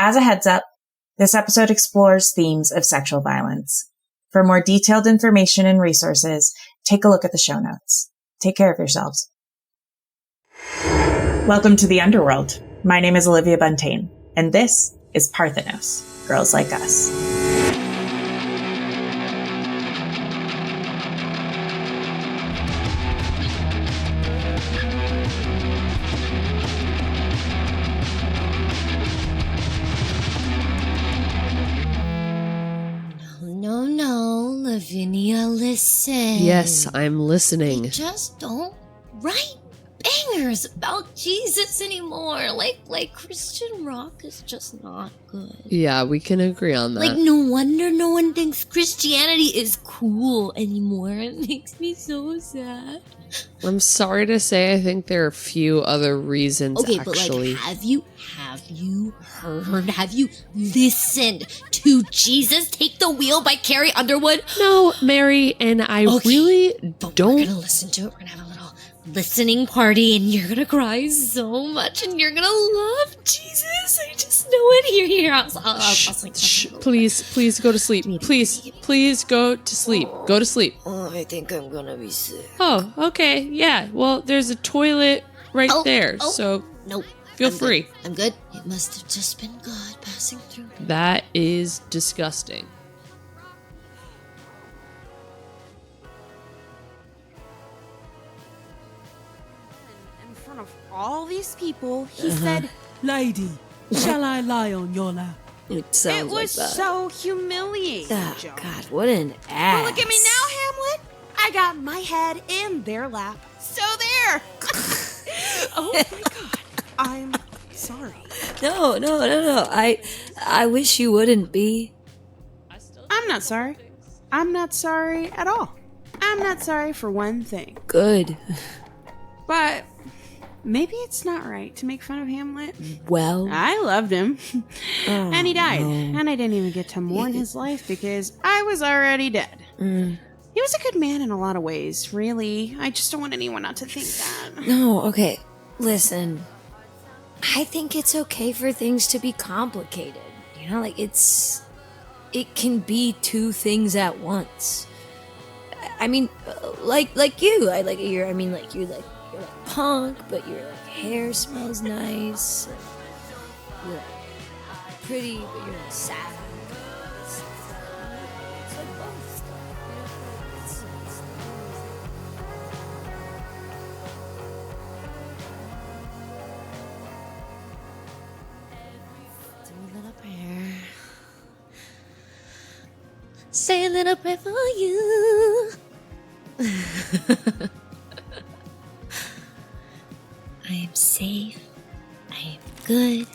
As a heads up, this episode explores themes of sexual violence. For more detailed information and resources, take a look at the show notes. Take care of yourselves. Welcome to the underworld. My name is Olivia Buntain, and this is Parthenos, Girls Like Us. No, Lavinia, listen. Yes, I'm listening. They just don't write bangers about Jesus anymore. Like Christian rock is just not good. Yeah, we can agree on that. Like, no wonder no one thinks Christianity is cool anymore. It makes me so sad. I'm sorry to say, I think there are a few other reasons, okay, actually. But have you heard, have you listened to Jesus Take the Wheel by Carrie Underwood? No, Mary, and I really don't. We're gonna listen to it. We're gonna have a little listening party, and you're gonna cry so much, and you're gonna love Jesus. I just know it. Here. I'll sleep. Please go to sleep. Please go to sleep. Go to sleep. Oh, I think I'm gonna be sick. Oh, okay. Yeah, well, there's a toilet right there, so nope. Feel free. I'm good. It must have just been God passing through. That is disgusting. In front of all these people, he said, "Lady, shall I lie on your lap?" It sounds like that. So humiliating. Oh, God, what an ass. Well, look at me now, Hamlet. I got my head in their lap. So there. Oh, my God. I'm sorry. No. I wish you wouldn't be. I'm not sorry. I'm not sorry at all. I'm not sorry for one thing. Good. But maybe it's not right to make fun of Hamlet. Well, I loved him. And he died. No. And I didn't even get to mourn his life because I was already dead. He was a good man in a lot of ways, really. I just don't want anyone not to think that. No, okay. Listen. I think it's okay for things to be complicated. You know, like it can be two things at once. I mean, like you. You're like punk, but your hair smells nice. You're like pretty, but you're like sad. It's like both stuff. Do a little prayer. Say a little prayer for you. I am safe. I am good.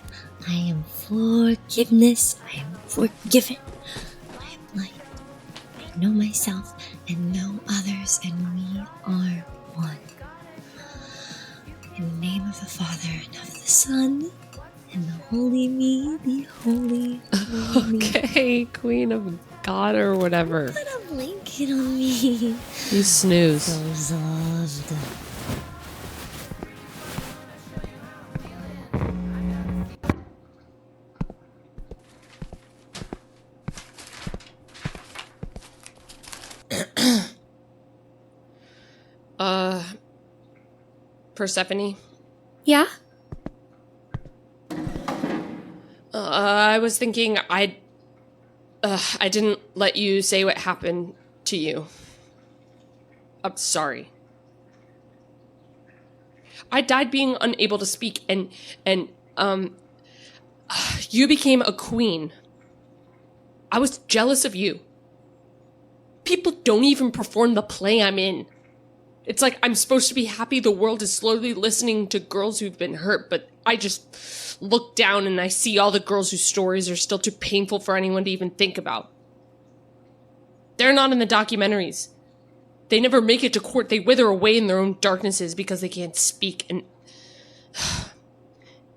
I am forgiveness. I am forgiven. I am light. I know myself and know others, and we are one. In the name of the Father, and of the Son, and the Holy Me, the Holy Me. Okay, Queen of God or whatever. Put a blanket on me. You snooze. So soft. Persephone? Yeah? I was thinking I didn't let you say what happened to you. I'm sorry. I died being unable to speak, and you became a queen. I was jealous of you. People don't even perform the play I'm in. It's like I'm supposed to be happy the world is slowly listening to girls who've been hurt, but I just look down and I see all the girls whose stories are still too painful for anyone to even think about. They're not in the documentaries. They never make it to court. They wither away in their own darknesses because they can't speak, and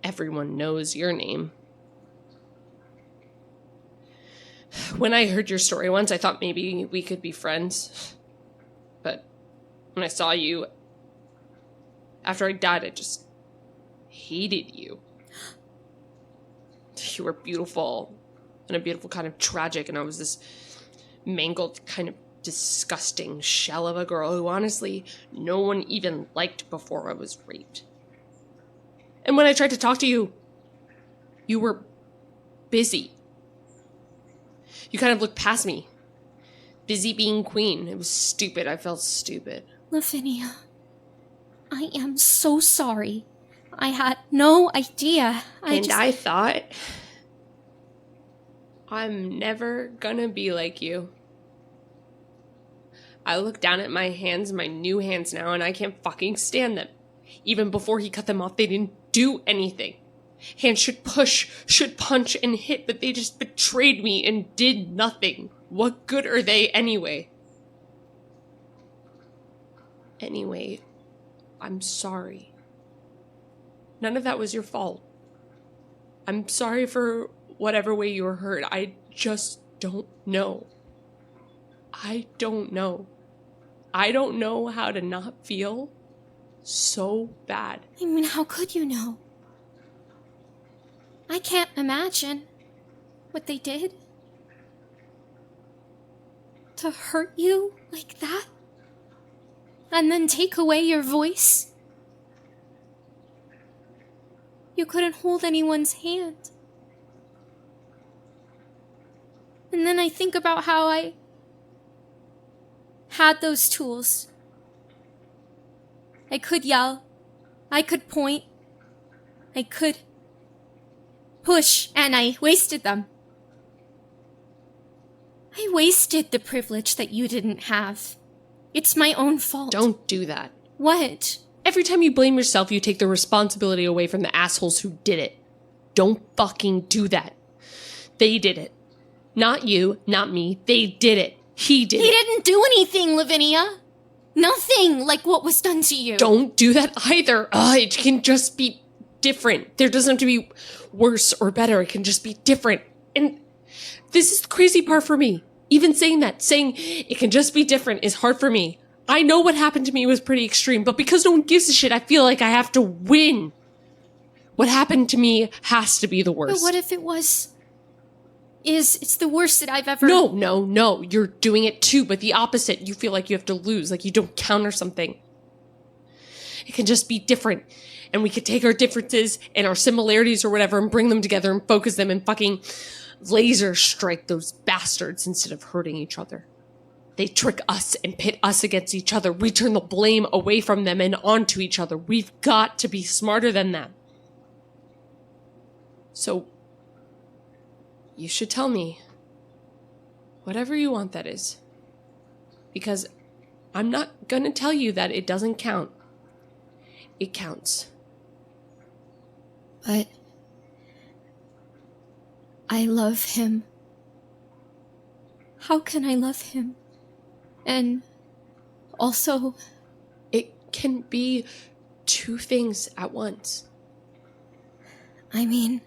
everyone knows your name. When I heard your story once, I thought maybe we could be friends. But when I saw you, after I died, I just hated you. You were beautiful, and a beautiful kind of tragic, and I was this mangled kind of disgusting shell of a girl who honestly no one even liked before I was raped. And when I tried to talk to you, you were busy. You kind of looked past me. Busy being queen. It was stupid. I felt stupid. Lavinia, I am so sorry. I had no idea. I thought, I'm never gonna be like you. I look down at my hands, my new hands now, and I can't fucking stand them. Even before he cut them off, they didn't do anything. Hands should push, should punch and hit, but they just betrayed me and did nothing. What good are they anyway? Anyway, I'm sorry. None of that was your fault. I'm sorry for whatever way you were hurt. I just don't know. I don't know. I don't know how to not feel so bad. I mean, how could you know? I can't imagine what they did. To hurt you like that? And then take away your voice? You couldn't hold anyone's hand. And then I think about how I had those tools. I could yell. I could point. I could push, and I wasted them. I wasted the privilege that you didn't have. It's my own fault. Don't do that. What? Every time you blame yourself, you take the responsibility away from the assholes who did it. Don't fucking do that. They did it. Not you, not me. They did it. He did it. He didn't do anything, Lavinia. Nothing like what was done to you. Don't do that either. It can just be different. There doesn't have to be worse or better. It can just be different. And this is the crazy part for me. Even saying it can just be different is hard for me. I know what happened to me was pretty extreme, but because no one gives a shit, I feel like I have to win. What happened to me has to be the worst. But what if it was... It's the worst that I've ever... No. You're doing it too, but the opposite. You feel like you have to lose, like you don't count or something. It can just be different. And we could take our differences and our similarities or whatever and bring them together and focus them and fucking laser strike those bastards instead of hurting each other. They trick us and pit us against each other. We turn the blame away from them and onto each other. We've got to be smarter than that. So, you should tell me whatever you want, that is. Because I'm not gonna tell you that it doesn't count. It counts. But I love him. How can I love him? And also... It can be two things at once. I mean...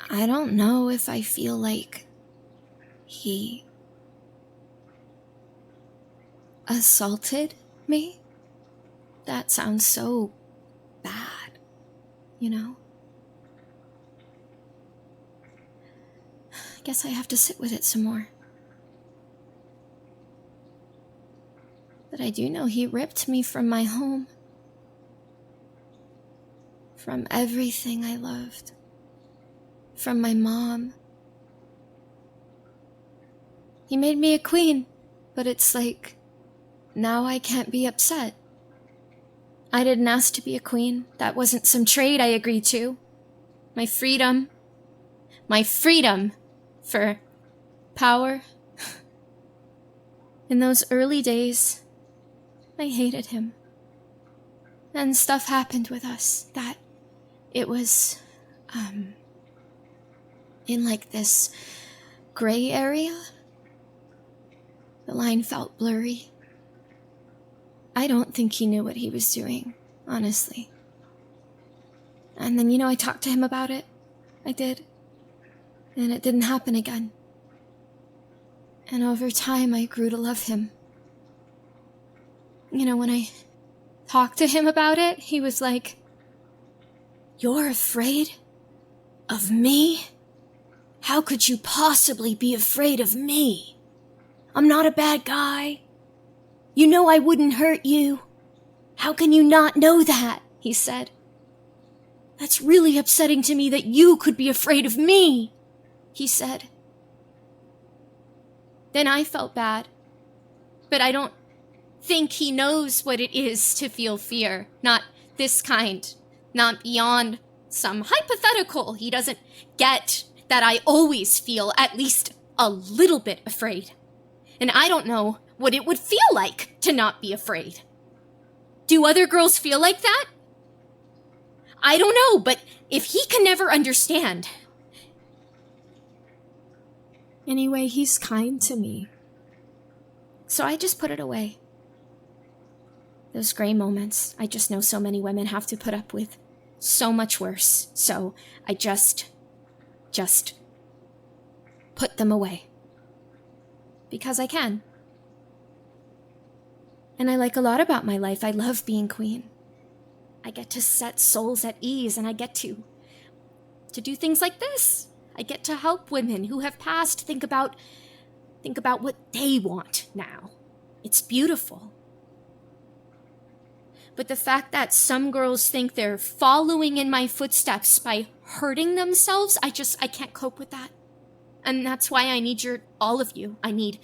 I don't know if I feel like he assaulted me. That sounds so bad, you know? I guess I have to sit with it some more. But I do know he ripped me from my home. From everything I loved. From my mom. He made me a queen, but it's like, now I can't be upset. I didn't ask to be a queen. That wasn't some trade I agreed to. My freedom for power. In those early days, I hated him. And stuff happened with us that it was, in like this gray area. The line felt blurry. I don't think he knew what he was doing, honestly. And then, I talked to him about it. I did. And it didn't happen again. And over time, I grew to love him. When I talked to him about it, he was like, "You're afraid Of me? How could you possibly be afraid of me? I'm not a bad guy. You know I wouldn't hurt you. How can you not know that? He said. That's really upsetting to me that you could be afraid of me, he said. Then I felt bad. But I don't think he knows what it is to feel fear. Not this kind. Not beyond some hypothetical. He doesn't get that I always feel at least a little bit afraid. And I don't know what it would feel like to not be afraid. Do other girls feel like that? I don't know, but if he can never understand. Anyway, he's kind to me. So I just put it away. Those gray moments, I just know so many women have to put up with so much worse. So I just put them away. Because I can. And I like a lot about my life. I love being queen. I get to set souls at ease, and I get to do things like this. I get to help women who have passed think about what they want now. It's beautiful. But the fact that some girls think they're following in my footsteps by hurting themselves, I can't cope with that. And that's why I need all of you. I need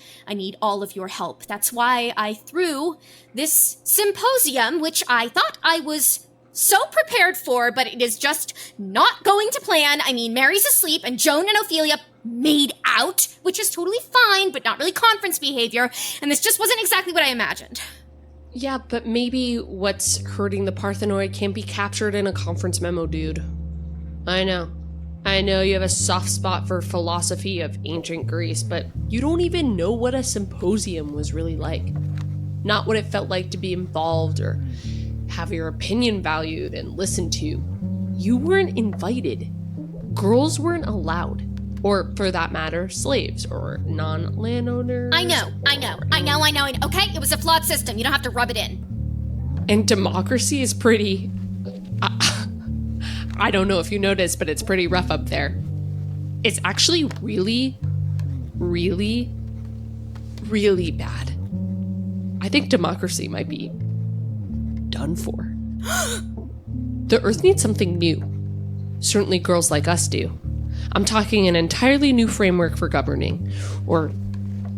all of your help. That's why I threw this symposium, which I thought I was so prepared for, but it is just not going to plan. I mean, Mary's asleep and Joan and Ophelia made out, which is totally fine, but not really conference behavior. And this just wasn't exactly what I imagined. Yeah, but maybe what's hurting the Parthenoid can't be captured in a conference memo, dude. I know you have a soft spot for philosophy of ancient Greece, but you don't even know what a symposium was really like. Not what it felt like to be involved or have your opinion valued and listened to. You weren't invited. Girls weren't allowed. Or, for that matter, slaves or non-landowners. I know. Okay, it was a flawed system. You don't have to rub it in. And democracy is pretty... I don't know if you noticed, but it's pretty rough up there. It's actually really, really, really bad. I think democracy might be done for. The Earth needs something new. Certainly girls like us do. I'm talking an entirely new framework for governing, or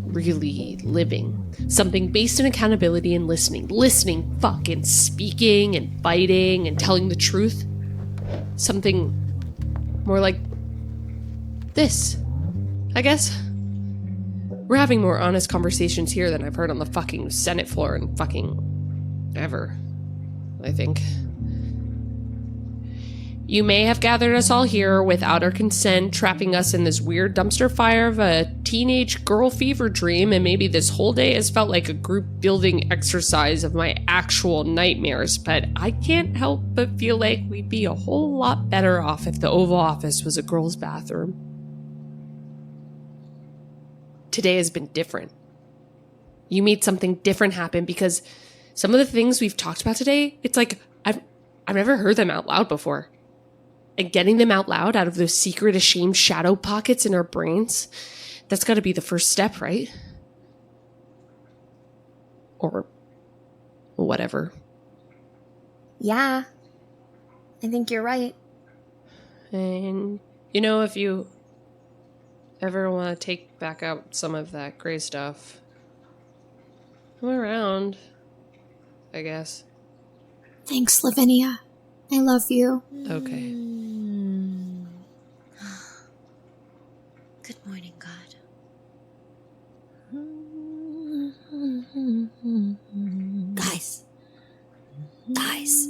really living. Something based in accountability and listening. Listening, fucking speaking and fighting and telling the truth. Something more like this, I guess. We're having more honest conversations here than I've heard on the fucking Senate floor in fucking ever, I think. You may have gathered us all here without our consent, trapping us in this weird dumpster fire of a teenage girl fever dream, and maybe this whole day has felt like a group building exercise of my actual nightmares, but I can't help but feel like we'd be a whole lot better off if the Oval Office was a girl's bathroom. Today has been different. You made something different happen because some of the things we've talked about today, it's like I've never heard them out loud before. And getting them out loud out of those secret, ashamed shadow pockets in our brains, that's got to be the first step, right? Or whatever. Yeah, I think you're right. And, if you ever want to take back out some of that gray stuff, I'm around, I guess. Thanks, Lavinia. I love you. Okay. Good morning, God. Guys.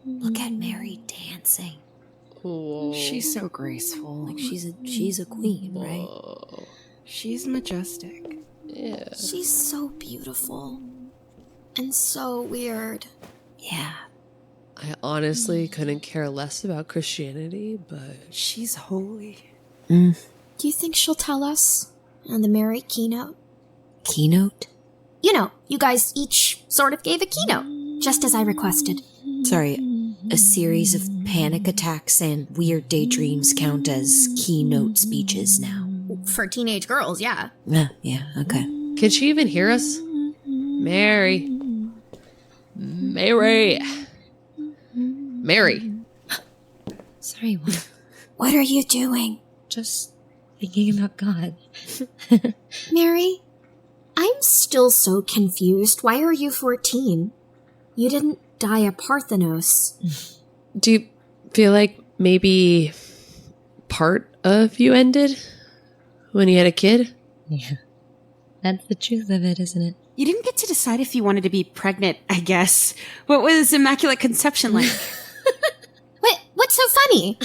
Look at Mary dancing. Whoa. She's so graceful. Like she's a queen, right? Whoa. She's majestic. Yeah. She's so beautiful. And so weird. Yeah. I honestly couldn't care less about Christianity, but... She's holy. Do you think she'll tell us on the Mary keynote? Keynote? You guys each sort of gave a keynote, just as I requested. Sorry, a series of panic attacks and weird daydreams count as keynote speeches now. For teenage girls, yeah. Yeah, okay. Can she even hear us? Mary. Mary. Mary. Sorry, what? What are you doing? Just thinking about God. Mary, I'm still so confused. Why are you 14? You didn't die at Parthenos. Do you feel like maybe part of you ended when you had a kid? Yeah. That's the truth of it, isn't it? You didn't get to decide if you wanted to be pregnant, I guess. What was Immaculate Conception like? What's so funny?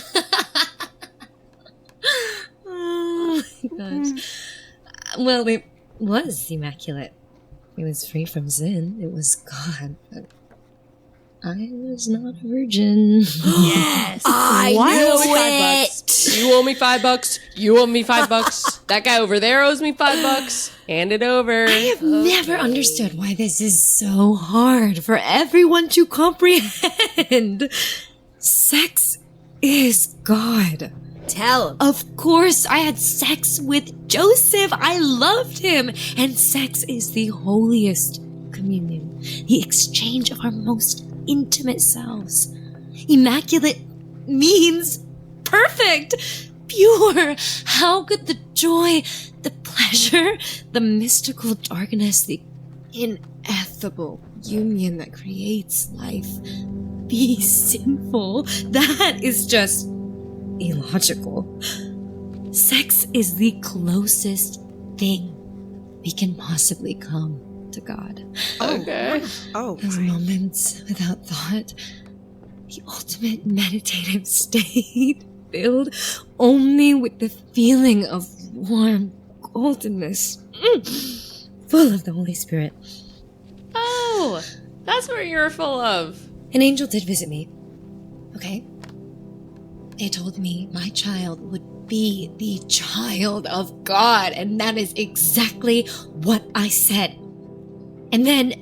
Oh my gosh. Well, it was immaculate. It was free from sin. It was God. But I was not a virgin. Yes. I knew it. You owe me $5. You owe me $5. That guy over there owes me $5. Hand it over. I have never understood why this is so hard for everyone to comprehend. Sex is God. Tell. Of course, I had sex with Joseph. I loved him. And sex is the holiest communion, the exchange of our most intimate selves. Immaculate means perfect, pure. How could the joy, the pleasure, the mystical darkness, the ineffable union that creates life be sinful? That is just illogical. Sex is the closest thing we can possibly come to God. Okay. Those moments without thought, the ultimate meditative state, filled only with the feeling of warm goldenness, full of the Holy Spirit. Oh, that's what you're full of. An angel did visit me. Okay? They told me my child would be the child of God, and that is exactly what I said. And then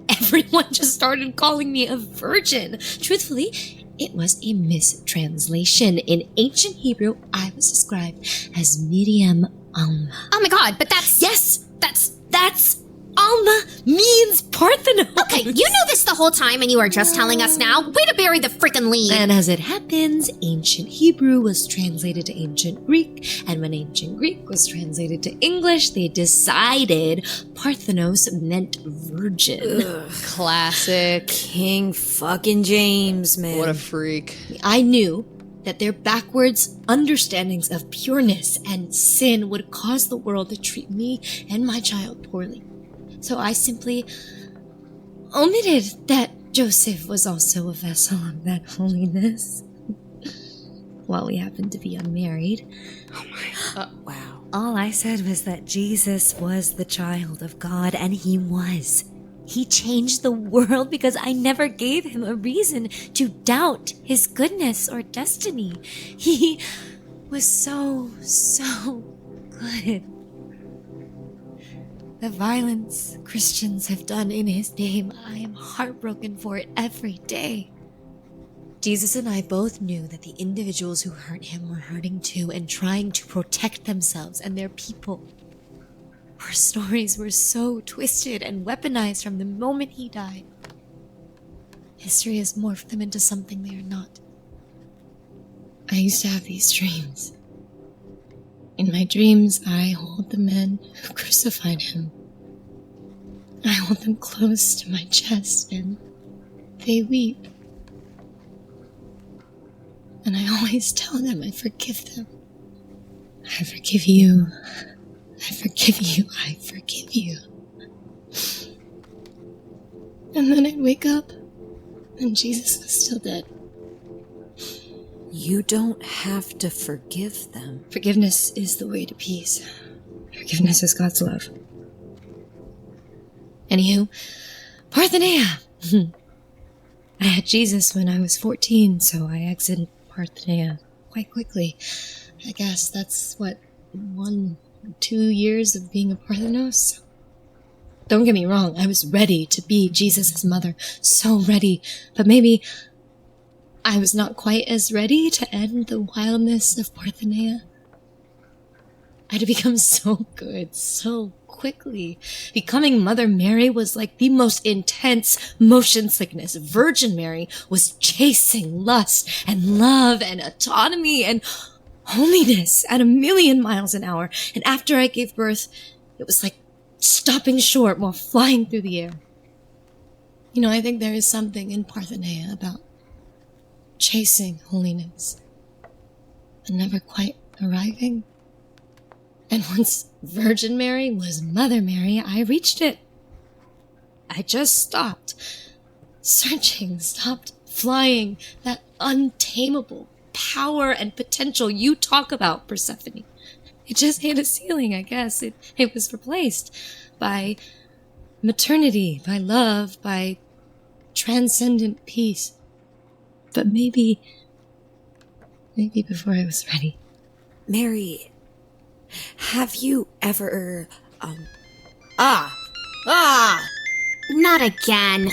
everyone just started calling me a virgin. Truthfully, it was a mistranslation. In ancient Hebrew, I was described as Miriam Alma. Oh my god, but that's... Yes, that's Alma means Parthenos. Okay, you knew this the whole time and you are just telling us now? Way to bury the frickin' lead. And as it happens, ancient Hebrew was translated to ancient Greek, and when ancient Greek was translated to English, they decided Parthenos meant virgin. Classic. King fucking James, man. What a freak. I knew that their backwards understandings of pureness and sin would cause the world to treat me and my child poorly. So I simply omitted that Joseph was also a vessel of that holiness. While we happened to be unmarried. Wow. All I said was that Jesus was the child of God, and he was. He changed the world because I never gave him a reason to doubt his goodness or destiny. He was so good. The violence Christians have done in his name, I am heartbroken for it every day. Jesus and I both knew that the individuals who hurt him were hurting too and trying to protect themselves and their people. Our stories were so twisted and weaponized from the moment he died. History has morphed them into something they are not. I used to have these dreams. In my dreams, I hold the men who crucified him. I hold them close to my chest, and they weep. And I always tell them I forgive them. I forgive you. I forgive you. I forgive you. And then I'd wake up, and Jesus was still dead. You don't have to forgive them. Forgiveness is the way to peace. Forgiveness is God's love. Anywho, Parthenia! I had Jesus when I was 14, so I exited Parthenia quite quickly. I guess that's 1-2 years of being a Parthenos? Don't get me wrong, I was ready to be Jesus' mother. So ready. But maybe I was not quite as ready to end the wildness of Parthenos. I had become so good so quickly. Becoming Mother Mary was like the most intense motion sickness. Virgin Mary was chasing lust and love and autonomy and holiness at 1,000,000 miles an hour. And after I gave birth, it was like stopping short while flying through the air. You know, I think there is something in Parthenos about chasing holiness and never quite arriving. And once Virgin Mary was Mother Mary, I reached it. I just stopped searching, stopped flying, that untamable power and potential you talk about, Persephone. It just hit a ceiling, I guess. It was replaced by maternity, by love, by transcendent peace. But maybe before I was ready. Mary, have you ever, Not again.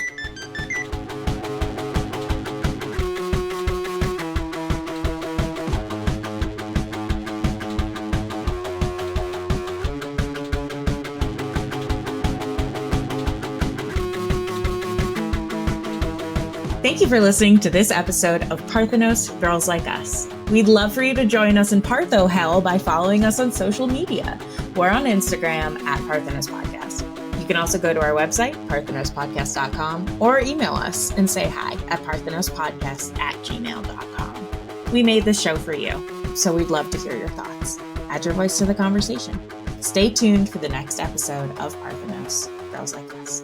Thank you for listening to this episode of Parthenos, Girls Like Us. We'd love for you to join us in Partho Hell by following us on social media. We're on Instagram at Parthenos Podcast. You can also go to our website, parthenospodcast.com, or email us and say hi at parthenospodcast@gmail.com. We made this show for you, so we'd love to hear your thoughts. Add your voice to the conversation. Stay tuned for the next episode of Parthenos, Girls Like Us.